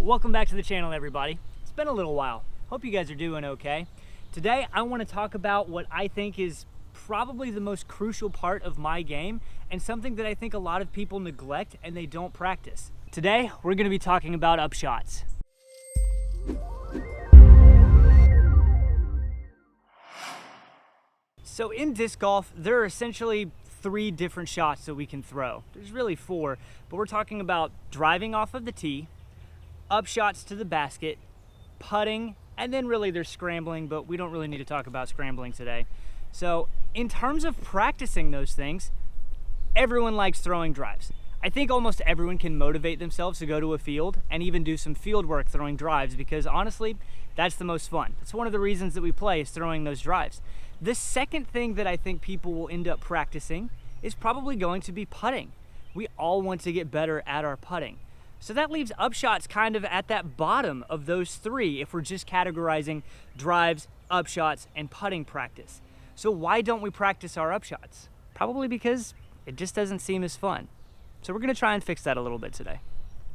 Welcome back to the channel, everybody. It's been a little while. Hope you guys are doing okay. Today, I want to talk about what I think is probably the most crucial part of my game and something that I think a lot of people neglect and they don't practice. Today, we're going to be talking about upshots. So in disc golf, there are essentially 3 different shots that we can throw. There's really 4, but we're talking about driving off of the tee, upshots to the basket, putting, and then really there's scrambling, but we don't really need to talk about scrambling today. So in terms of practicing those things, everyone likes throwing drives. I think almost everyone can motivate themselves to go to a field and even do some field work throwing drives because honestly, that's the most fun. That's one of the reasons that we play is throwing those drives. The second thing that I think people will end up practicing is probably going to be putting. We all want to get better at our putting. So that leaves upshots kind of at that bottom of those 3 if we're just categorizing drives, upshots, and putting practice. So why don't we practice our upshots? Probably because it just doesn't seem as fun. So we're gonna try and fix that a little bit today.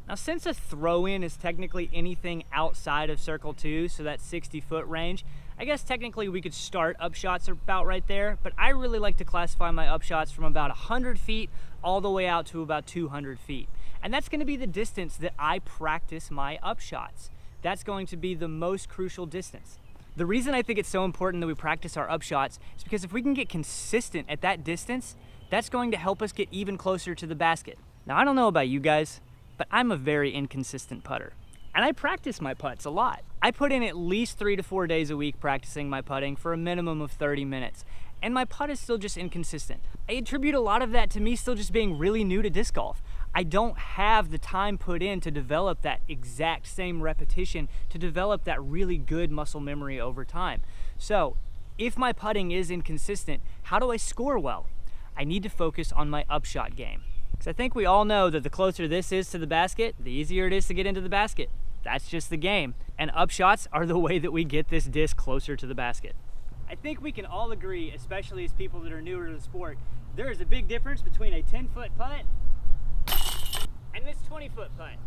Now, since a throw-in is technically anything outside of circle 2, so that 60-foot range, I guess technically we could start upshots about right there, but I really like to classify my upshots from about 100 feet all the way out to about 200 feet. And that's gonna be the distance that I practice my upshots. That's going to be the most crucial distance. The reason I think it's so important that we practice our upshots is because if we can get consistent at that distance, that's going to help us get even closer to the basket. Now, I don't know about you guys, but I'm a very inconsistent putter. And I practice my putts a lot. I put in at least 3 to 4 days a week practicing my putting for a minimum of 30 minutes. And my putt is still just inconsistent. I attribute a lot of that to me still just being really new to disc golf. I don't have the time put in to develop that exact same repetition, to develop that really good muscle memory over time. So if my putting is inconsistent, how do I score well? I need to focus on my upshot game. Because I think we all know that the closer this is to the basket, the easier it is to get into the basket. That's just the game. And upshots are the way that we get this disc closer to the basket. I think we can all agree, especially as people that are newer to the sport, there is a big difference between a 10-foot putt and this 20-foot putt.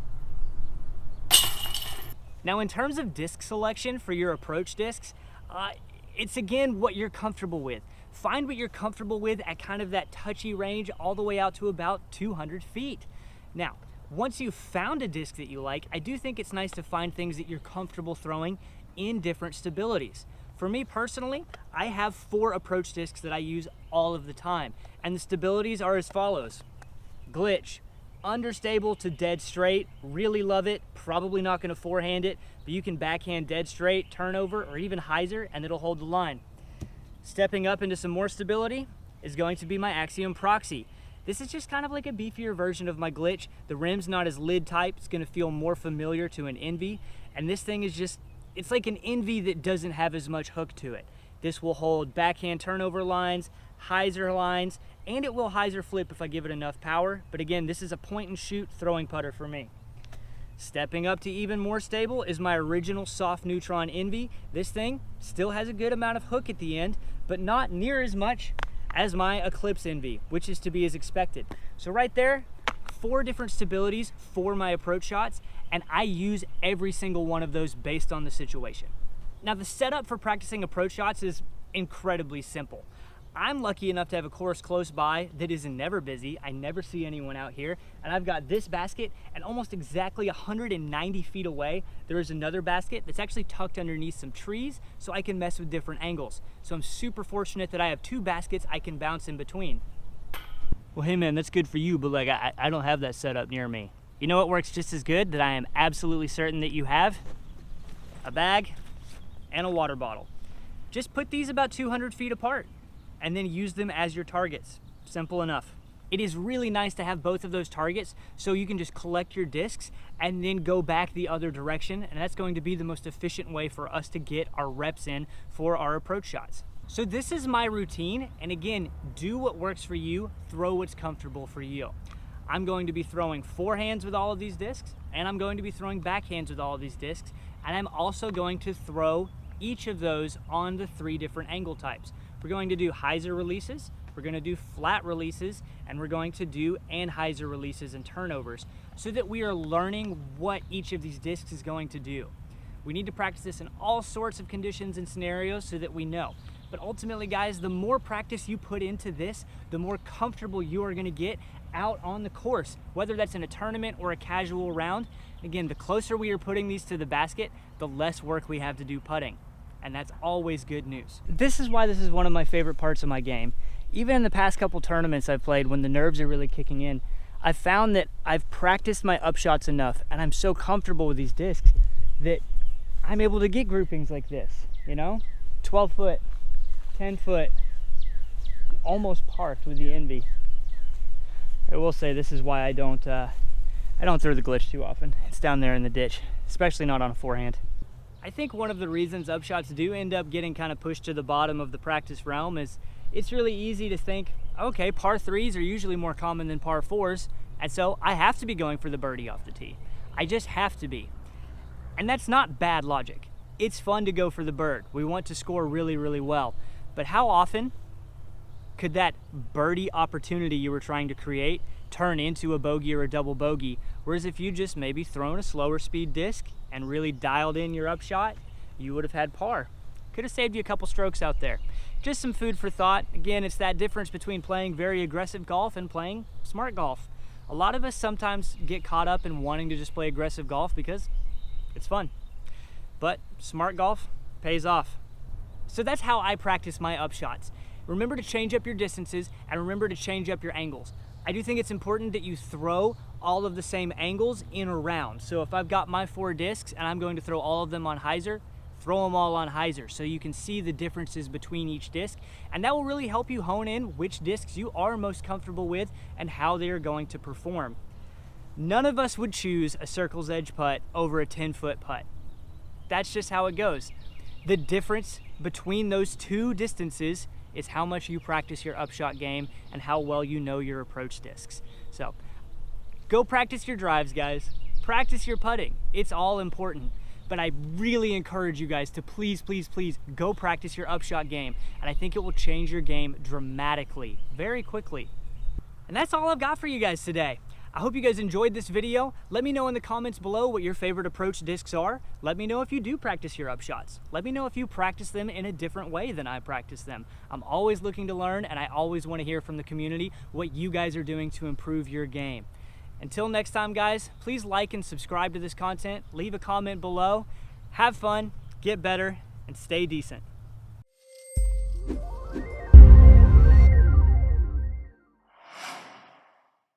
Now, in terms of disc selection for your approach discs, it's again what you're comfortable with. Find what you're comfortable with at kind of that touchy range all the way out to about 200 feet. Now, once you've found a disc that you like, I do think it's nice to find things that you're comfortable throwing in different stabilities. For me personally, I have 4 approach discs that I use all of the time, and the stabilities are as follows. Glitch, understable to dead straight, really love it, probably not gonna forehand it, but you can backhand dead straight, turnover, or even hyzer, and it'll hold the line. Stepping up into some more stability is going to be my Axiom Proxy. This is just kind of like a beefier version of my Glitch. The rim's not as lid type, it's gonna feel more familiar to an Envy, and this thing is just, it's like an Envy that doesn't have as much hook to it. This will hold backhand turnover lines, hyzer lines, and it will hyzer flip if I give it enough power. But again, this is a point and shoot throwing putter for me. Stepping up to even more stable is my original soft neutron Envy. This thing still has a good amount of hook at the end, but not near as much as my Eclipse Envy, which is to be as expected. So right there, 4 different stabilities for my approach shots, and I use every single one of those based on the situation. Now, the setup for practicing approach shots is incredibly simple. I'm lucky enough to have a course close by that is never busy. I never see anyone out here, and I've got this basket, and almost exactly 190 feet away, there is another basket that's actually tucked underneath some trees, so I can mess with different angles. So I'm super fortunate that I have 2 baskets I can bounce in between. Well, hey man, that's good for you, but like I don't have that set up near me. You know what works just as good that I am absolutely certain that you have? A bag and a water bottle. Just put these about 200 feet apart and then use them as your targets. Simple enough. It is really nice to have both of those targets so you can just collect your discs and then go back the other direction, and that's going to be the most efficient way for us to get our reps in for our approach shots. So this is my routine, and again, do what works for you, throw what's comfortable for you. I'm going to be throwing forehands with all of these discs, and I'm going to be throwing backhands with all of these discs, and I'm also going to throw each of those on the 3 different angle types. We're going to do hyzer releases, we're going to do flat releases, and we're going to do anhyzer releases and turnovers so that we are learning what each of these discs is going to do. We need to practice this in all sorts of conditions and scenarios so that we know. But ultimately, guys, the more practice you put into this, the more comfortable you are going to get out on the course, whether that's in a tournament or a casual round. Again, the closer we are putting these to the basket, the less work we have to do putting. And that's always good news. This is why this is one of my favorite parts of my game. Even in the past couple tournaments I've played, when the nerves are really kicking in, I've found that I've practiced my upshots enough and I'm so comfortable with these discs that I'm able to get groupings like this, you know? 12 foot, 10 foot, almost parked with the Envy. I will say this is why I don't throw the glitch too often. It's down there in the ditch, especially not on a forehand. I think one of the reasons upshots do end up getting kind of pushed to the bottom of the practice realm is it's really easy to think, okay, par threes are usually more common than par fours, and so I have to be going for the birdie off the tee. I just have to be. And that's not bad logic. It's fun to go for the bird. We want to score really, really well. But how often could that birdie opportunity you were trying to create turn into a bogey or a double bogey? Whereas if you just maybe thrown a slower speed disc and really dialed in your upshot, you would have had par. Could have saved you a couple strokes out there. Just some food for thought. Again, it's that difference between playing very aggressive golf and playing smart golf. A lot of us sometimes get caught up in wanting to just play aggressive golf because it's fun. But smart golf pays off. So that's how I practice my upshots. Remember to change up your distances and remember to change up your angles. I do think it's important that you throw all of the same angles in a round. So if I've got my 4 discs and I'm going to throw all of them on hyzer, throw them all on hyzer so you can see the differences between each disc, and that will really help you hone in which discs you are most comfortable with and how they are going to perform. None of us would choose a circle's edge putt over a 10-foot putt. That's just how it goes. The difference between those two distances is how much you practice your upshot game and how well you know your approach discs. So go practice your drives, guys. Practice your putting. It's all important. But I really encourage you guys to please, please, please go practice your upshot game. And I think it will change your game dramatically, very quickly. And that's all I've got for you guys today. I hope you guys enjoyed this video. Let me know in the comments below what your favorite approach discs are. Let me know if you do practice your upshots. Let me know if you practice them in a different way than I practice them. I'm always looking to learn, and I always want to hear from the community what you guys are doing to improve your game. Until next time, guys, please like and subscribe to this content. Leave a comment below. Have fun, get better, and stay decent.